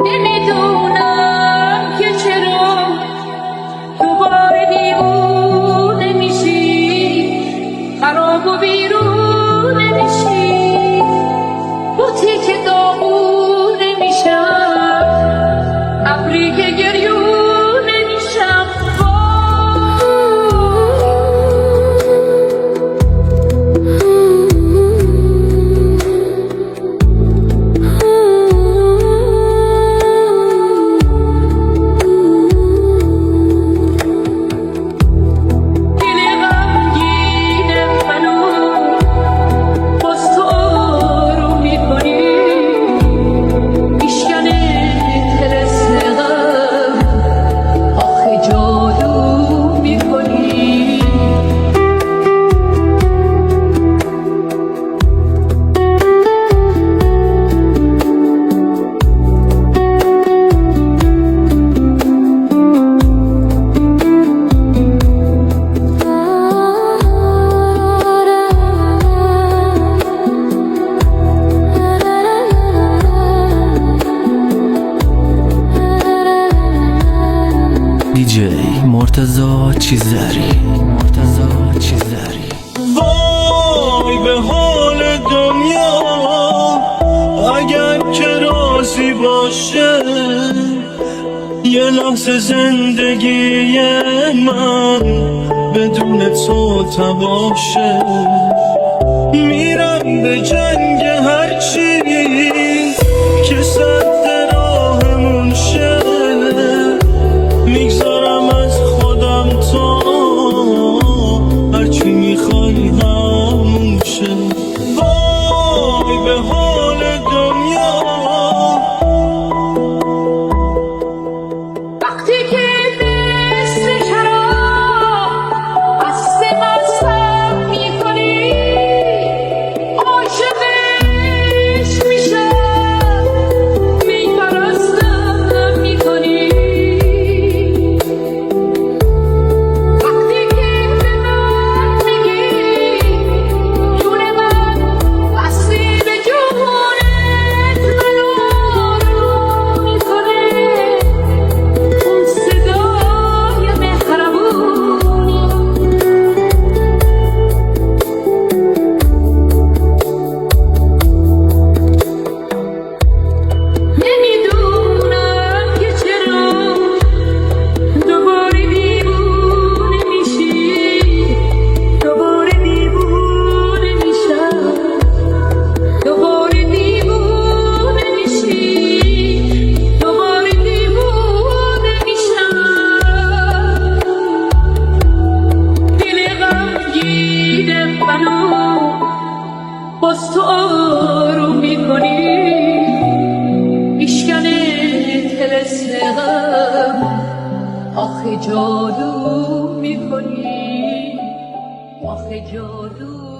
نمیدونم که چرا دوباره دیوونه میشی، خراب و بیرونه میشی، بوتی که داغونه میشم، ابری که گریونه میشم. دیجی مرتضی چیزری وای به حال دنیا اگر که راضی باشه، یه لحظه زندگی من بدون تو تباشه. میرم به جنگ هرچی که سد راهمون شه، میگذارم از خودم تا هرچی میخوای همون شه. وای به حال دنیا وقتی که مثل شراب قصد مذهب میکنی، عاشقش میشم، میپرستم میکنی. وقتی که به من میگی جون من بستی به جونت، منو آروم میکنه اون صدای مهربونی. نمیدونم که چرا دوباره دیوونه میشی، دوباره دیوونه میشم، دوباره دیوونه میشی، دوباره دیوونه میشم. دل غمگین منو باز تو آروم میکنی، میشکنه طلسم غم، آخه جادو میکنی، آخه جادو